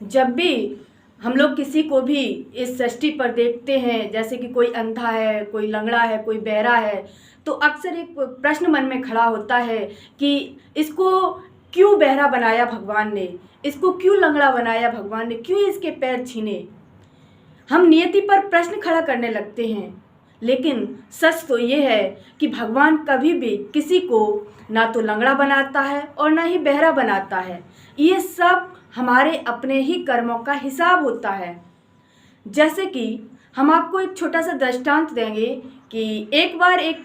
जब भी हम लोग किसी को भी इस सृष्टि पर देखते हैं, जैसे कि कोई अंधा है, कोई लंगड़ा है, कोई बहरा है, तो अक्सर एक प्रश्न मन में खड़ा होता है कि इसको क्यों बहरा बनाया भगवान ने, इसको क्यों लंगड़ा बनाया भगवान ने, क्यों इसके पैर छीने। हम नियति पर प्रश्न खड़ा करने लगते हैं, लेकिन सच तो ये है कि भगवान कभी भी किसी को ना तो लंगड़ा बनाता है और ना ही बहरा बनाता है। ये सब हमारे अपने ही कर्मों का हिसाब होता है। जैसे कि हम आपको एक छोटा सा दृष्टांत देंगे कि एक बार एक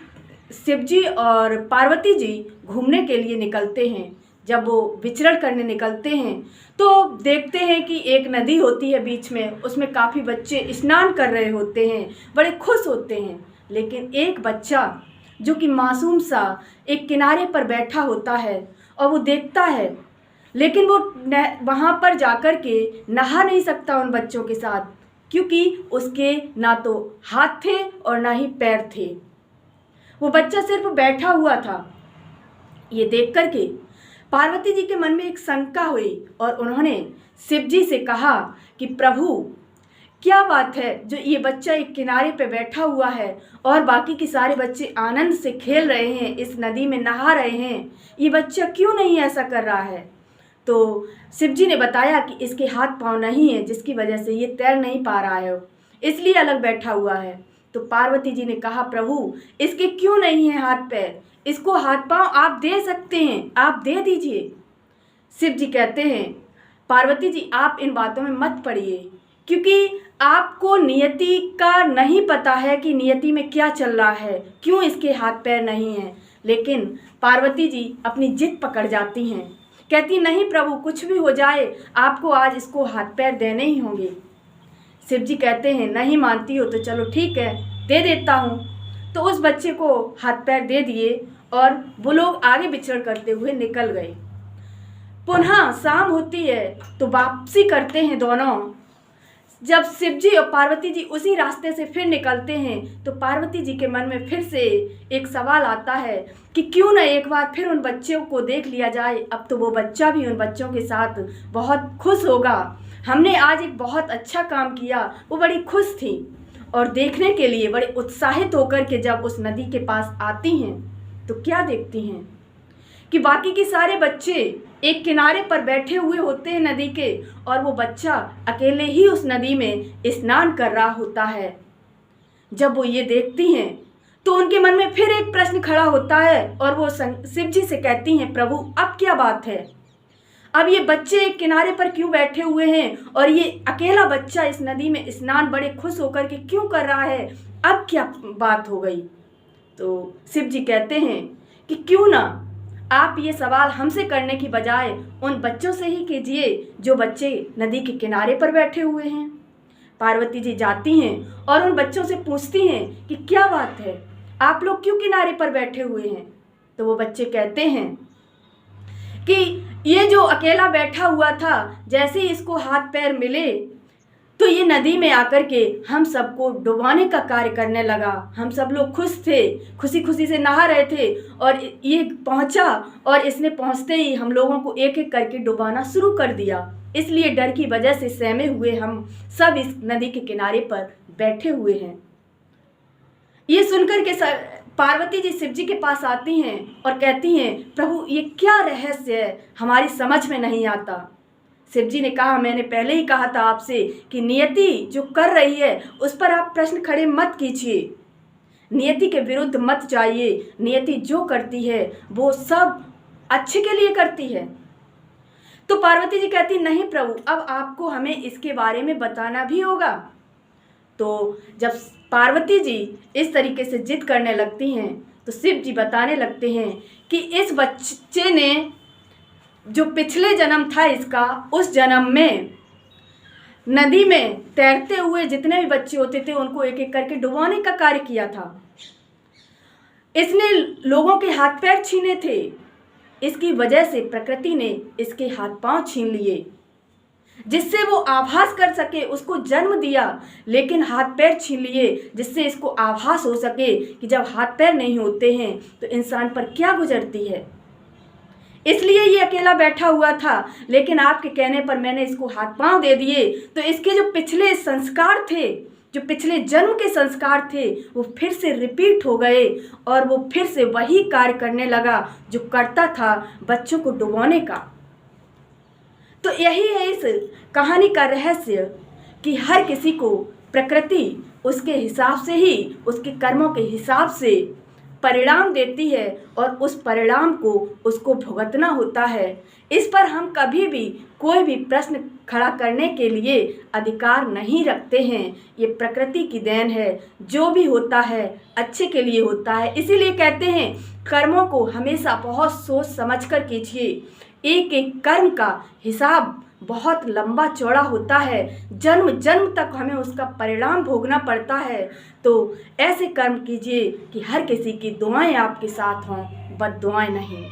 शिव जी और पार्वती जी घूमने के लिए निकलते हैं। जब वो विचरण करने निकलते हैं तो देखते हैं कि एक नदी होती है बीच में, उसमें काफ़ी बच्चे स्नान कर रहे होते हैं, बड़े खुश होते हैं। लेकिन एक बच्चा जो कि मासूम सा एक किनारे पर बैठा होता है और वो देखता है, लेकिन वो वहाँ पर जाकर के नहा नहीं सकता उन बच्चों के साथ, क्योंकि उसके ना तो हाथ थे और ना ही पैर थे। वो बच्चा सिर्फ बैठा हुआ था। ये देख कर के पार्वती जी के मन में एक शंका हुई और उन्होंने शिव जी से कहा कि प्रभु, क्या बात है जो ये बच्चा एक किनारे पे बैठा हुआ है और बाकी के सारे बच्चे आनंद से खेल रहे हैं, इस नदी में नहा रहे हैं, ये बच्चा क्यों नहीं ऐसा कर रहा है। तो शिव जी ने बताया कि इसके हाथ पाँव नहीं है, जिसकी वजह से ये तैर नहीं पा रहा है, इसलिए अलग बैठा हुआ है। तो पार्वती जी ने कहा, प्रभु इसके क्यों नहीं है हाथ पैर, इसको हाथ पाँव आप दे सकते हैं, आप दे दीजिए। शिव जी कहते हैं, पार्वती जी आप इन बातों में मत पड़िए, क्योंकि आपको नियति का नहीं पता है कि नियति में क्या चल रहा है, क्यों इसके हाथ पैर नहीं हैं। लेकिन पार्वती जी अपनी जिद पकड़ जाती हैं, कहती नहीं प्रभु कुछ भी हो जाए, आपको आज इसको हाथ पैर देने ही होंगे। शिव जी कहते हैं, नहीं मानती हो तो चलो ठीक है, दे देता हूँ। तो उस बच्चे को हाथ पैर दे दिए और वो लोग आगे विचरण करते हुए निकल गए। पुनः शाम होती है तो वापसी करते हैं दोनों। जब शिव जी और पार्वती जी उसी रास्ते से फिर निकलते हैं तो पार्वती जी के मन में फिर से एक सवाल आता है कि क्यों न एक बार फिर उन बच्चों को देख लिया जाए। अब तो वो बच्चा भी उन बच्चों के साथ बहुत खुश होगा, हमने आज एक बहुत अच्छा काम किया। वो बड़ी खुश थी और देखने के लिए बड़े उत्साहित होकर के जब उस नदी के पास आती हैं तो क्या देखती हैं कि बाकी के सारे बच्चे एक किनारे पर बैठे हुए होते हैं नदी के, और वो बच्चा अकेले ही उस नदी में स्नान कर रहा होता है। जब वो ये देखती हैं तो उनके मन में फिर एक प्रश्न खड़ा होता है और वो शिव जी से कहती हैं, प्रभु अब क्या बात है, अब ये बच्चे एक किनारे पर क्यों बैठे हुए हैं और ये अकेला बच्चा इस नदी में स्नान बड़े खुश होकर के क्यों कर रहा है, अब क्या बात हो गई। तो शिव जी कहते हैं कि क्यों ना आप ये सवाल हमसे करने की बजाय उन बच्चों से ही कीजिए जो बच्चे नदी के किनारे पर बैठे हुए हैं। पार्वती जी जाती हैं और उन बच्चों से पूछती हैं कि क्या बात है, आप लोग क्यों किनारे पर बैठे हुए हैं। तो वो बच्चे कहते हैं कि ये जो अकेला बैठा हुआ था, जैसे ही इसको हाथ पैर मिले तो ये नदी में आकर के हम सबको डुबाने का कार्य करने लगा। हम सब लोग खुश थे, खुशी खुशी से नहा रहे थे और ये पहुंचा और इसने पहुंचते ही हम लोगों को एक एक करके डुबाना शुरू कर दिया। इसलिए डर की वजह से सहमे हुए हम सब इस नदी के किनारे पर बैठे हुए हैं। ये सुनकर के पार्वती जी शिव जी के पास आती हैं और कहती हैं, प्रभु ये क्या रहस्य है, हमारी समझ में नहीं आता। शिव जी ने कहा, मैंने पहले ही कहा था आपसे कि नियति जो कर रही है उस पर आप प्रश्न खड़े मत कीजिए, नियति के विरुद्ध मत जाइए। नियति जो करती है वो सब अच्छे के लिए करती है। तो पार्वती जी कहती, नहीं प्रभु अब आपको हमें इसके बारे में बताना भी होगा। तो जब पार्वती जी इस तरीके से जिद करने लगती हैं तो शिव जी बताने लगते हैं कि इस बच्चे ने जो पिछले जन्म था इसका, उस जन्म में नदी में तैरते हुए जितने भी बच्चे होते थे उनको एक एक करके डुबाने का कार्य किया था। इसने लोगों के हाथ पैर छीने थे, इसकी वजह से प्रकृति ने इसके हाथ पांव छीन लिए, जिससे वो आभास कर सके, उसको जन्म दिया लेकिन हाथ पैर छीन लिए, जिससे इसको आभास हो सके कि जब हाथ पैर नहीं होते हैं तो इंसान पर क्या गुजरती है। इसलिए ये अकेला बैठा हुआ था, लेकिन आपके कहने पर मैंने इसको हाथ पांव दे दिए। तो इसके जो पिछले संस्कार थे, जो पिछले जन्म के संस्कार थे, वो फिर से रिपीट हो गए और वो फिर से वही कार्य करने लगा जो करता था, बच्चों को डुबोने का। तो यही है इस कहानी का रहस्य कि हर किसी को प्रकृति उसके हिसाब से ही, उसके कर्मों के हिसाब से परिणाम देती है और उस परिणाम को उसको भुगतना होता है। इस पर हम कभी भी कोई भी प्रश्न खड़ा करने के लिए अधिकार नहीं रखते हैं। ये प्रकृति की देन है, जो भी होता है अच्छे के लिए होता है। इसीलिए कहते हैं कर्मों को हमेशा बहुत सोच समझ कर कीजिए। एक एक कर्म का हिसाब बहुत लंबा चौड़ा होता है, जन्म जन्म तक हमें उसका परिणाम भोगना पड़ता है। तो ऐसे कर्म कीजिए कि हर किसी की दुआएं आपके साथ हों, बद दुआएं नहीं।